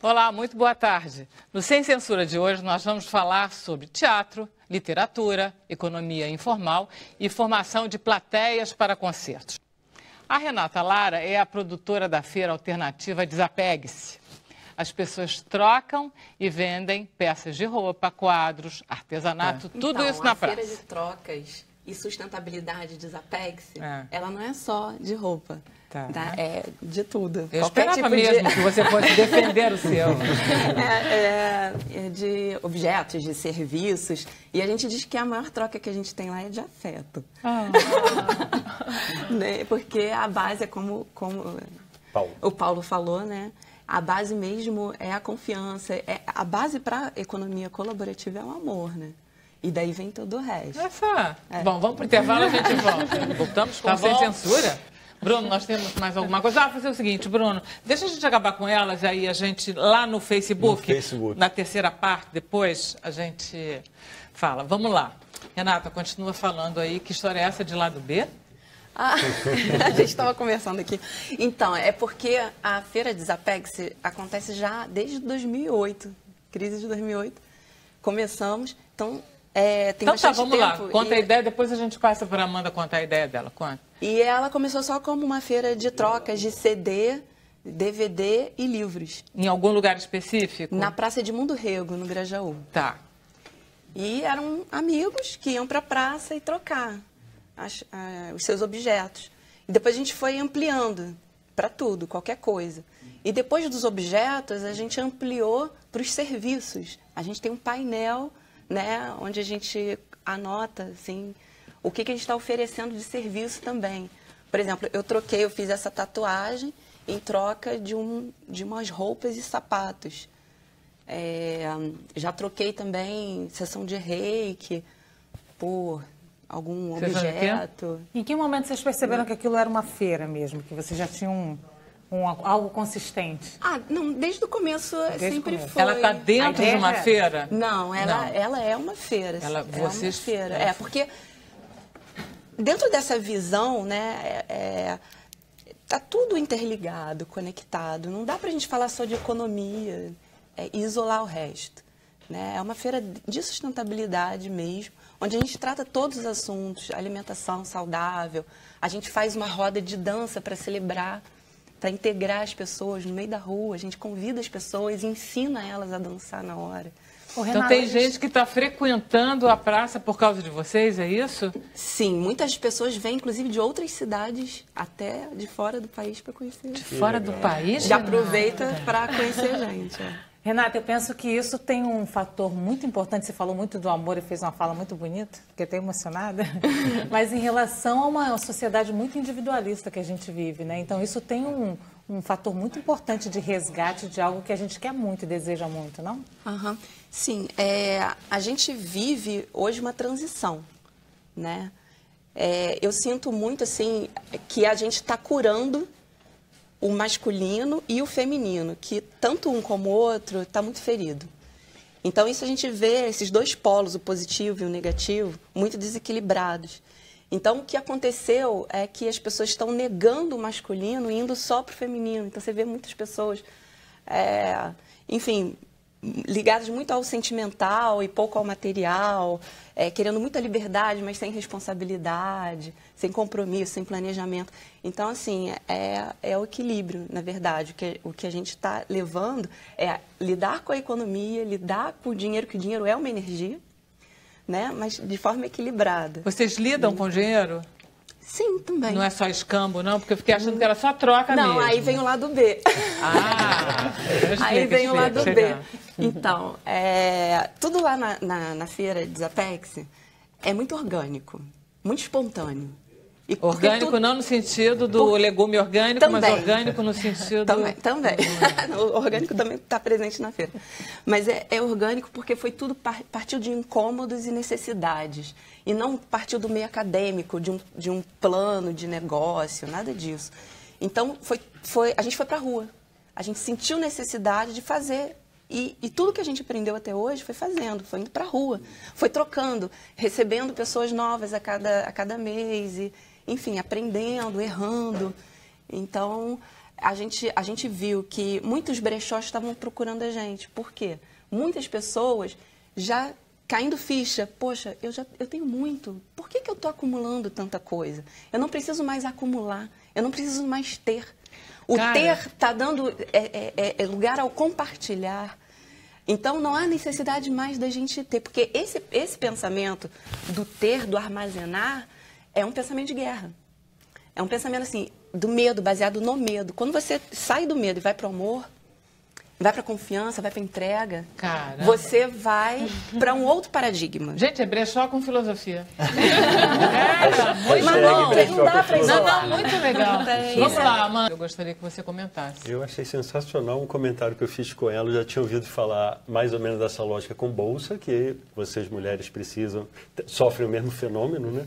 Olá, muito boa tarde. No Sem Censura de hoje nós vamos falar sobre teatro, literatura, economia informal e formação de plateias para concertos. A Renata Lara é a produtora da feira alternativa Desapegue-se. As pessoas trocam e vendem peças de roupa, quadros, artesanato, tudo isso na praça. A feira de trocas e sustentabilidade Desapegue-se, ela não é só de roupa. Tá. É de tudo. Eu esperava mesmo que você fosse defender o seu. É de objetos, de serviços. E a gente diz que a maior troca que a gente tem lá é de afeto. Né? Porque a base é como o Paulo falou, né? A base mesmo é a confiança. A base para a economia colaborativa é o amor, né? E daí vem todo o resto. Bom, vamos para o intervalo, a gente volta. Voltamos com Sem Censura. Bruno, nós temos mais alguma coisa? Vou fazer o seguinte, Bruno, deixa a gente acabar com elas, aí a gente, lá no Facebook, na terceira parte, depois a gente fala. Vamos lá. Renata, continua falando aí, que história é essa de lado B? A gente estava conversando aqui. Então, é porque a Feira Desapegue-se acontece já desde 2008, crise de 2008. Começamos, então... tem bastante vamos tempo. lá. Conta a ideia, depois a gente passa para a Amanda contar a ideia dela. Conta. E ela começou só como uma feira de trocas de CD, DVD e livros. Em algum lugar específico? Na Praça de Mundo Rego, no Grajaú. Tá. E eram amigos que iam para a praça e trocar os seus objetos. E depois a gente foi ampliando para tudo, qualquer coisa. E depois dos objetos, a gente ampliou para os serviços. A gente tem um painel, né, onde a gente anota assim, o que a gente está oferecendo de serviço também. Por exemplo, eu fiz essa tatuagem em troca de umas roupas e sapatos. Já troquei também sessão de reiki por algum objeto. Em que momento vocês perceberam que aquilo era uma feira mesmo, que vocês já tinham algo consistente? Não, desde o começo sempre foi. Ela está dentro de uma feira? Não, ela é uma feira. Vocês... é uma feira. Porque dentro dessa visão, né, tá tudo interligado, conectado. Não dá para a gente falar só de economia e isolar o resto. Né? É uma feira de sustentabilidade mesmo, onde a gente trata todos os assuntos, alimentação saudável. A gente faz uma roda de dança para celebrar, para integrar as pessoas no meio da rua. A gente convida as pessoas e ensina elas a dançar na hora. Então tem gente que está frequentando a praça por causa de vocês, é isso? Sim, muitas pessoas vêm, inclusive, de outras cidades, até de fora do país, para conhecer. De fora do país? Já aproveita para conhecer a gente. Renata, eu penso que isso tem um fator muito importante. Você falou muito do amor e fez uma fala muito bonita, fiquei até emocionada. Mas em relação a uma sociedade muito individualista que a gente vive, né? Então isso tem um fator muito importante de resgate de algo que a gente quer muito e deseja muito, não? Sim, a gente vive hoje uma transição, né? Eu sinto muito assim que a gente está curando o masculino e o feminino, que tanto um como o outro está muito ferido. Então, isso a gente vê, esses dois polos, o positivo e o negativo, muito desequilibrados. Então, o que aconteceu é que as pessoas estão negando o masculino e indo só para o feminino. Então, você vê muitas pessoas, enfim, ligadas muito ao sentimental e pouco ao material, querendo muita liberdade, mas sem responsabilidade, sem compromisso, sem planejamento. Então, assim, é o equilíbrio, na verdade. O que a gente está levando é lidar com a economia, lidar com o dinheiro, que o dinheiro é uma energia, né? Mas de forma equilibrada. Vocês lidam com dinheiro? Sim, também. Não é só escambo, não? Porque eu fiquei achando que era só troca mesmo. Não, aí vem o lado B. Aí vem o lado B. Então, tudo lá na feira de Desapegue-se é muito orgânico, muito espontâneo. Orgânico não no sentido do legume orgânico, também. Mas orgânico no sentido... Também. O orgânico também está presente na feira. Mas é orgânico porque foi tudo partiu de incômodos e necessidades. E não partiu do meio acadêmico, de um plano de negócio, nada disso. Então, a gente foi para a rua. A gente sentiu necessidade de fazer. E tudo que a gente aprendeu até hoje foi fazendo, foi indo para a rua, foi trocando, recebendo pessoas novas a cada mês, enfim, aprendendo, errando. Então, a gente viu que muitos brechós estavam procurando a gente. Por quê? Muitas pessoas já caindo ficha. Poxa, eu tenho muito. Por que eu estou acumulando tanta coisa? Eu não preciso mais acumular. Eu não preciso mais ter. O ter está dando lugar ao compartilhar. Então, não há necessidade mais da gente ter. Porque esse pensamento do ter, do armazenar, é um pensamento de guerra. É um pensamento, assim, do medo, baseado no medo. Quando você sai do medo e vai para o amor, vai para a confiança, vai para a entrega, Caramba. você vai para um outro paradigma. Gente, é brechó com filosofia. Mas não dá para isolar. Não, muito legal. Vamos lá, Amanda. Eu gostaria que você comentasse. Eu achei sensacional um comentário que eu fiz com ela. Eu já tinha ouvido falar mais ou menos dessa lógica com bolsa, que vocês mulheres precisam, sofrem o mesmo fenômeno, né?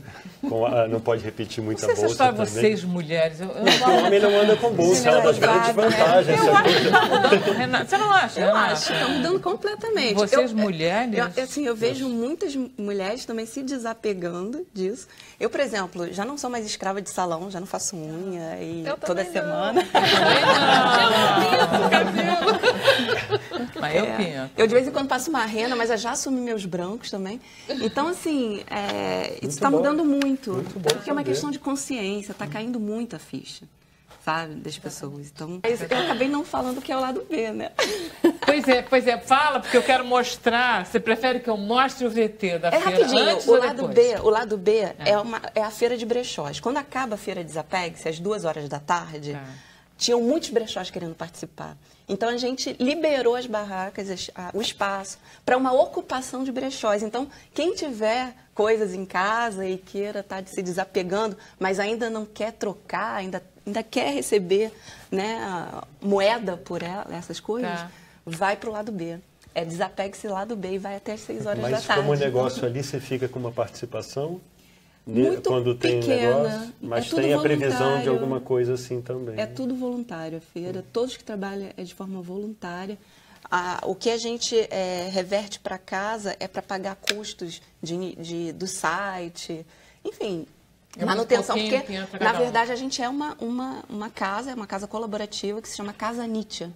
Não pode repetir muita bolsa. Não sei se é só também. vocês mulheres. O homem não anda com bolsa, é uma das grandes vantagens. Eu acho que está mudando, Renata. Você não acha? Eu acho que está mudando completamente. Vocês mulheres? Eu vejo muitas mulheres também se desapegando disso. Eu, por exemplo, já não sou mais escrava de salão, já não faço unha e toda semana. Mas eu pinto. Eu de vez em quando passo uma rena, mas eu já assumi meus brancos também. Então, assim, isso está mudando muito. Porque é uma questão de consciência, está caindo muito a ficha, sabe, das pessoas. Então, eu acabei não falando que é o lado B, né? Pois é, fala, porque eu quero mostrar. Você prefere que eu mostre o VT da feira rapidinho, antes ou depois? O lado B é a feira de brechós. Quando acaba a feira Desapegue-se, às 2h da tarde, tinham muitos brechós querendo participar. Então, a gente liberou as barracas, o espaço, para uma ocupação de brechós. Então, quem tiver coisas em casa e queira estar se desapegando, mas ainda não quer trocar, ainda quer receber, né, moeda por essas coisas, vai para o lado B. Desapegue-se lado B e vai até as 6h da tarde. Mas como negócio ali, você fica com uma participação muito quando tem pequena, negócio, mas tem a previsão de alguma coisa assim também. É tudo voluntário a feira, todos que trabalham é de forma voluntária. O que a gente reverte para casa é para pagar custos do site, enfim, manutenção, porque na verdade a gente é uma casa colaborativa que se chama Casa Nietzsche.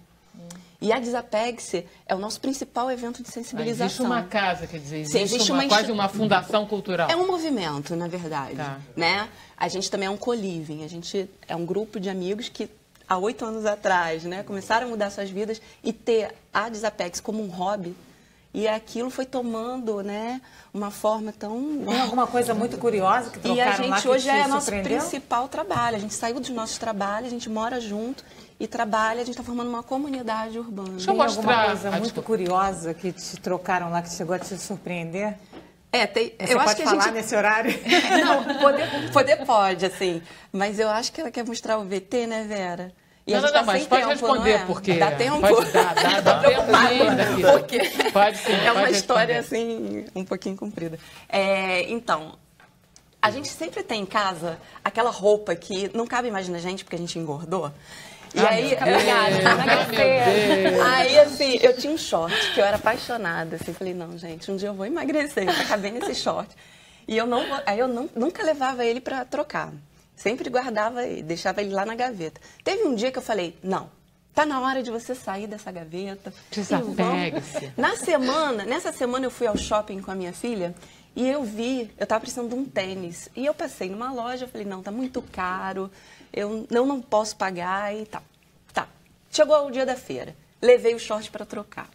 E a Desapegue-se é o nosso principal evento de sensibilização. Existe uma casa, quer dizer, existe quase uma fundação cultural. É um movimento, na verdade. Né? A gente também é um co-living, a gente é um grupo de amigos que, há 8 anos atrás, né, começaram a mudar suas vidas e ter a Desapegue-se como um hobby. E aquilo foi tomando, né, uma forma tão... Tem alguma coisa muito curiosa que trocaram lá que te surpreendeu? E a gente hoje é nosso principal trabalho. A gente saiu dos nossos trabalhos, a gente mora junto e trabalha, a gente está formando uma comunidade urbana. Deixa eu mostrar. Tem alguma coisa muito curiosa que te trocaram lá, que chegou a te surpreender? Você eu acho que falar nesse horário? Não, poder pode, assim. Mas eu acho que ela quer mostrar o VT, né, Vera? E não, mas pode responder, porque... Dá tempo. Dá tempo ainda, filha. Porque pode sim, é uma história, assim, um pouquinho comprida. Então, a gente sempre tem em casa aquela roupa que não cabe mais na gente, porque a gente engordou. E aí, assim, eu tinha um short que eu era apaixonada. Assim, falei, não, gente, um dia eu vou emagrecer, eu acabei nesse short. E eu nunca levava ele para trocar. Sempre guardava e deixava ele lá na gaveta. Teve um dia que eu falei, não, tá na hora de você sair dessa gaveta. Desapegue-se. Nessa semana eu fui ao shopping com a minha filha e eu tava precisando de um tênis. E eu passei numa loja, eu falei, não, tá muito caro, eu não posso pagar e tal. Tá. Chegou o dia da feira, levei o short para trocar.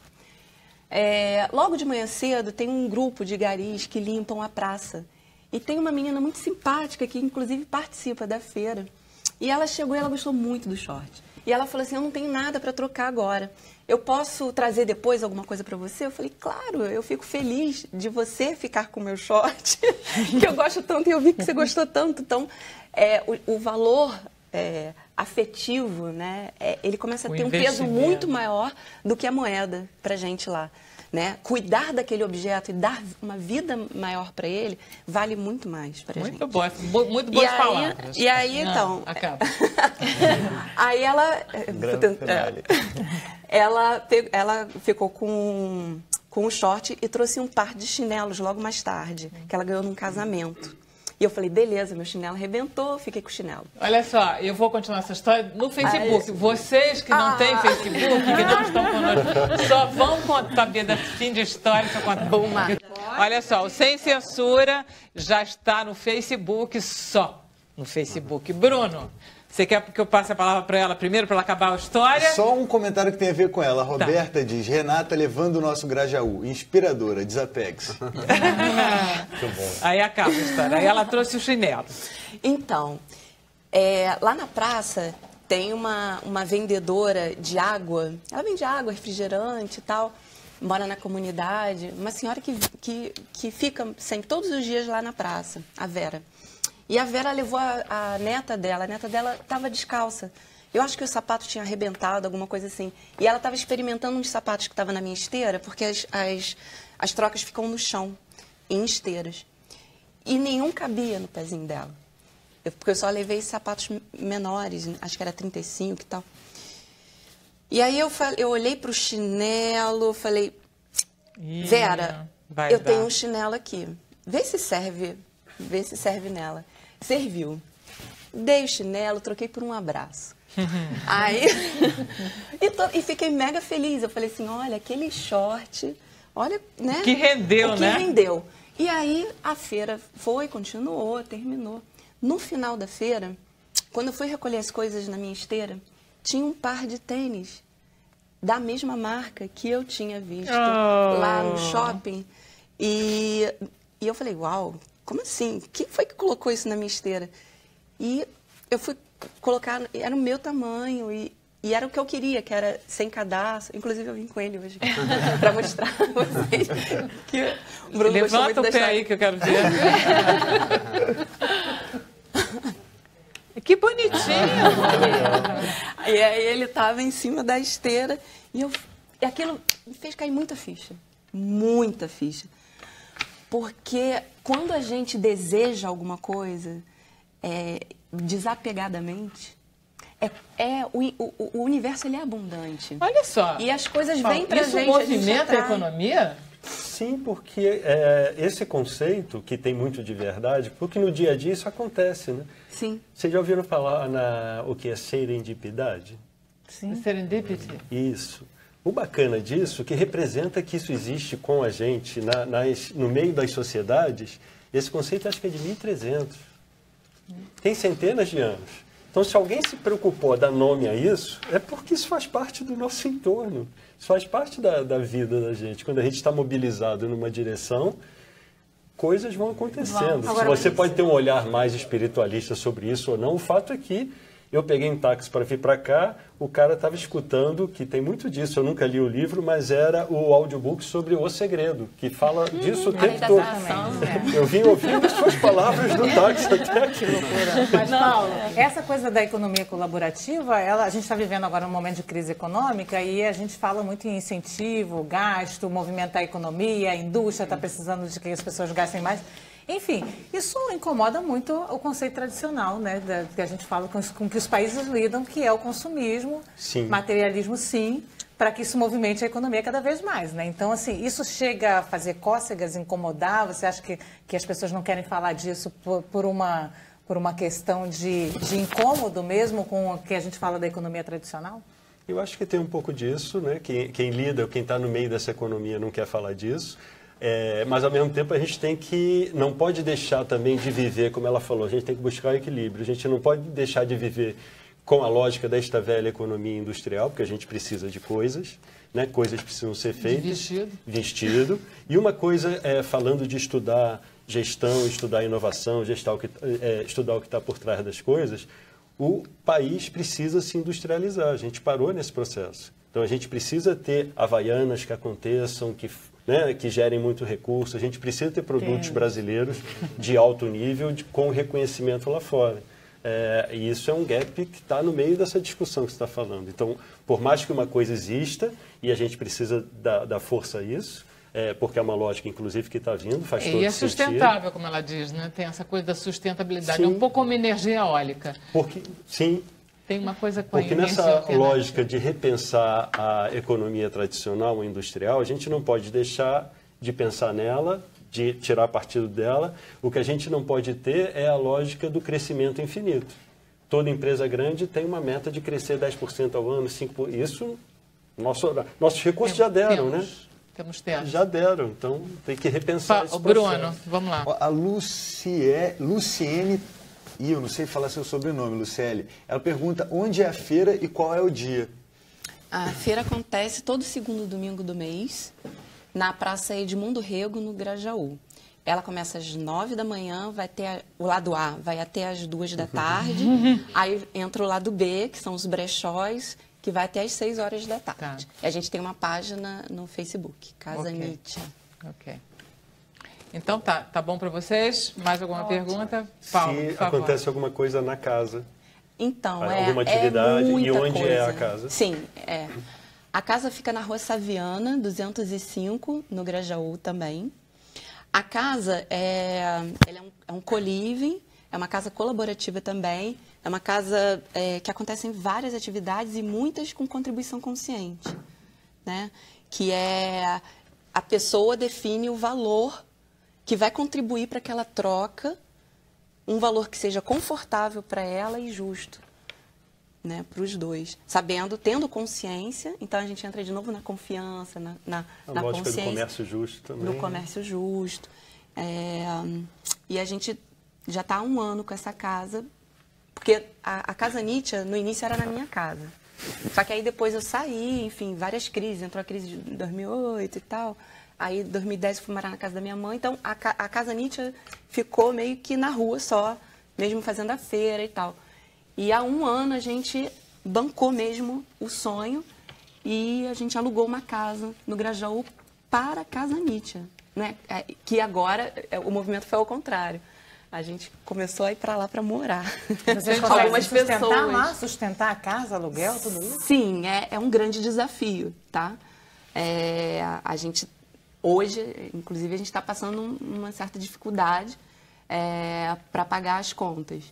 Logo de manhã cedo tem um grupo de garis que limpam a praça. E tem uma menina muito simpática que, inclusive, participa da feira. E ela chegou e ela gostou muito do short. E ela falou assim, eu não tenho nada para trocar agora. Eu posso trazer depois alguma coisa para você? Eu falei, claro, eu fico feliz de você ficar com o meu short, que eu gosto tanto e eu vi que você gostou tanto. Então, o valor afetivo, né, ele começa a ter um peso muito maior do que a moeda para a gente lá. Né? Cuidar daquele objeto e dar uma vida maior para ele vale muito mais para a gente. Muito boas palavras. E aí, então... Acaba. Aí ela ficou com o short e trouxe um par de chinelos logo mais tarde, que ela ganhou num casamento. E eu falei, beleza, meu chinelo arrebentou, fiquei com o chinelo. Olha só, eu vou continuar essa história no Facebook. Vocês que não têm Facebook, que não estão conosco, só vão saber da fim de história se eu contar. Olha só, o Sem Censura já está no Facebook só. No Facebook. Bruno, você quer que eu passe a palavra para ela primeiro, para ela acabar a história? Só um comentário que tem a ver com ela. A Roberta diz, Renata levando o nosso Grajaú. Inspiradora, desapegue-se. Muito bom. Aí acaba a história. Aí ela trouxe o chinelo. Então, lá na praça tem uma vendedora de água. Ela vende água, refrigerante e tal. Mora na comunidade. Uma senhora que fica sempre, todos os dias lá na praça, a Vera. E a Vera levou a neta dela estava descalça. Eu acho que o sapato tinha arrebentado, alguma coisa assim. E ela estava experimentando uns sapatos que estavam na minha esteira, porque as trocas ficam no chão, em esteiras. E nenhum cabia no pezinho dela. Porque eu só levei sapatos menores, acho que era 35 e tal. E aí eu olhei para o chinelo, falei, Vera, eu tenho um chinelo aqui. Vê se serve nela. Serviu. Dei o chinelo, troquei por um abraço. Aí, e fiquei mega feliz. Eu falei assim, olha, aquele short, olha, né? Que rendeu, né? Que rendeu. E aí a feira continuou, terminou. No final da feira, quando eu fui recolher as coisas na minha esteira, tinha um par de tênis da mesma marca que eu tinha visto lá no shopping. E eu falei, uau, como assim? Quem foi que colocou isso na minha esteira? E eu fui colocar, era o meu tamanho e era o que eu queria, que era sem cadastro. Inclusive eu vim com ele hoje para mostrar para vocês que o Bruno gostou muito Levanta o pé aí que eu quero ver. Que bonitinho! E aí ele estava em cima da esteira e aquilo me fez cair muita ficha. Muita ficha. Porque quando a gente deseja alguma coisa desapegadamente, o universo ele é abundante. Olha só. E as coisas vêm pra gente. Isso movimenta a economia? Sim, porque esse conceito, que tem muito de verdade, porque no dia a dia isso acontece, né? Sim. Vocês já ouviram falar o que é serendipidade? Sim. Serendipity. Isso. O bacana disso, que representa que isso existe com a gente no meio das sociedades, esse conceito acho que é de 1300. Tem centenas de anos. Então, se alguém se preocupou a dar nome a isso, é porque isso faz parte do nosso entorno. Isso faz parte da vida da gente. Quando a gente está mobilizado numa direção, coisas vão acontecendo. Se você pode ter um olhar mais espiritualista sobre isso ou não, o fato é que eu peguei um táxi para vir para cá, o cara estava escutando, que tem muito disso, eu nunca li o livro, mas era o audiobook sobre O Segredo, que fala disso o tempo todo. Eu vim ouvindo as suas palavras no táxi até aqui. Mas, Paulo, essa coisa da economia colaborativa, a gente está vivendo agora um momento de crise econômica e a gente fala muito em incentivo, gasto, movimentar a economia, a indústria está precisando de que as pessoas gastem mais. Enfim, isso incomoda muito o conceito tradicional, né, que a gente fala com que os países lidam, que é o consumismo, sim, materialismo, sim, para que isso movimente a economia cada vez mais, né? Então, assim, isso chega a fazer cócegas, incomodar? Você acha que as pessoas não querem falar disso por uma questão de incômodo mesmo com o que a gente fala da economia tradicional? Eu acho que tem um pouco disso, né? Quem lida, quem está no meio dessa economia não quer falar disso. Mas, ao mesmo tempo, a gente não pode deixar também de viver, como ela falou, a gente tem que buscar o equilíbrio. A gente não pode deixar de viver com a lógica desta velha economia industrial, porque a gente precisa de coisas, né? Coisas precisam ser feitas. Vestido. E uma coisa falando de estudar gestão, estudar inovação, estudar o que está por trás das coisas, o país precisa se industrializar. A gente parou nesse processo. Então, a gente precisa ter havaianas que aconteçam, que gerem muito recurso. A gente precisa ter produtos brasileiros de alto nível, com reconhecimento lá fora. E isso é um gap que está no meio dessa discussão que você está falando. Então, por mais que uma coisa exista, e a gente precisa dar força a isso, porque é uma lógica, inclusive, que está vindo, faz todo sentido. E é sustentável, como ela diz, né? Tem essa coisa da sustentabilidade. Sim. É um pouco como energia eólica. Sim. Tem uma coisa com a Porque nessa lógica de repensar a economia tradicional ou industrial, a gente não pode deixar de pensar nela de tirar partido dela. O que a gente não pode ter é a lógica do crescimento infinito. Toda empresa grande tem uma meta de crescer 10% ao ano, 5%. Isso, nossos recursos já deram, né? Temos tempo. Já deram, então tem que repensar esse processo. Bruno, vamos lá. A Luciene, eu não sei falar seu sobrenome, Luciele, ela pergunta onde é a feira e qual é o dia. A feira acontece todo segundo domingo do mês, na Praça Edmundo Rego, no Grajaú. Ela começa às 9 da manhã, vai ter o lado A, vai até às 2 da tarde. Aí entra o lado B, que são os brechóis, que vai até às 6 horas da tarde. Tá. E a gente tem uma página no Facebook, Casa Nietzsche. Ok. Então tá bom para vocês? Mais alguma pergunta? Paulo, Se por favor. acontece alguma coisa na casa, Então, alguma atividade, muita e onde coisa. é a casa? Sim, é. A casa fica na Rua Saviana, 205, no Grajaú também. A casa ela é um co-living, é uma casa colaborativa também, é uma casa que acontecem várias atividades e muitas com contribuição consciente, né? Que a pessoa define o valor que vai contribuir para aquela troca, um valor que seja confortável para ela e justo, né, para os dois. Sabendo, tendo consciência, então a gente entra de novo na confiança, na lógica consciência. do comércio justo também. No comércio justo. E a gente já está há 1 ano com essa casa, porque a Casa Nietzsche, no início, era na minha casa. Só que aí depois eu saí, enfim, várias crises. Entrou a crise de 2008 e tal. Aí, em 2010, eu fui morar na casa da minha mãe. Então, a Casa Nietzsche ficou meio que na rua só, mesmo fazendo a feira e tal. E há 1 ano a gente bancou mesmo o sonho e a gente alugou uma casa no Grajaú para a Casa Nietzsche, né? Que agora o movimento foi ao contrário. A gente começou a ir para lá para morar. Vocês conseguem sustentar lá, sustentar a casa, aluguel, tudo isso? Sim, é um grande desafio, tá? A gente, hoje, inclusive, a gente está passando uma certa dificuldade para pagar as contas.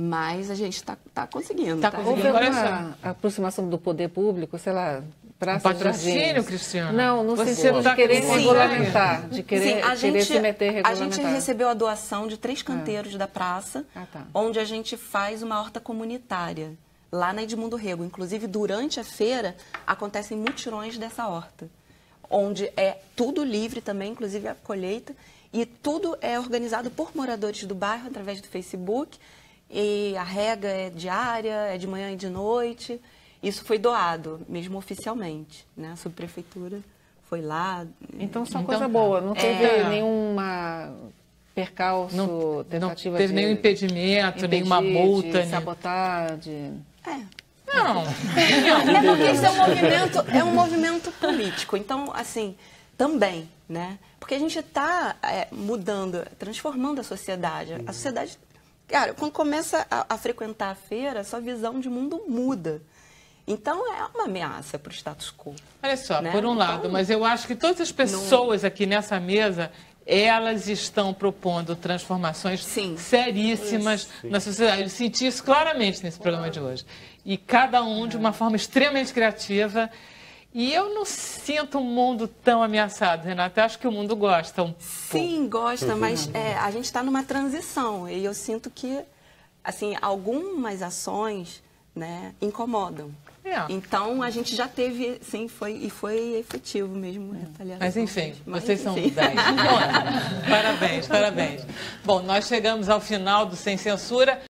Mas a gente está conseguindo. Houve alguma aproximação do poder público, sei lá, praça de patrocínio, Cristiana? Não, no sentido de querer regulamentar, de querer se meter regulamentar. A gente recebeu a doação de 3 canteiros da praça, onde a gente faz uma horta comunitária, lá na Edmundo Rego. Inclusive, durante a feira, acontecem mutirões dessa horta, onde é tudo livre também, inclusive a colheita, e tudo é organizado por moradores do bairro, através do Facebook. E a rega é diária, é de manhã e de noite. Isso foi doado, mesmo oficialmente, né? A subprefeitura foi lá. Então, só coisa boa. Não teve nenhuma percalço, tentativa não teve nenhum impedimento, nenhuma multa. Sabotagem. Não. É porque isso é um movimento político. Então, assim, também, né? Porque a gente está mudando, transformando a sociedade. A sociedade... Cara, quando começa a frequentar a feira, a sua visão de mundo muda. Então, é uma ameaça para o status quo. Olha só, né? por um lado, mas eu acho que todas as pessoas aqui nessa mesa, elas estão propondo transformações seríssimas na sociedade. Eu senti isso claramente nesse programa de hoje. E cada um de uma forma extremamente criativa. E eu não sinto um mundo tão ameaçado, Renata. Eu acho que o mundo gosta um pouco. Sim, gosta, mas a gente está numa transição. E eu sinto que, assim, algumas ações, né, incomodam. Então, a gente já teve, sim, foi efetivo mesmo. Mas, enfim, vocês são 10. Parabéns, parabéns. Bom, nós chegamos ao final do Sem Censura.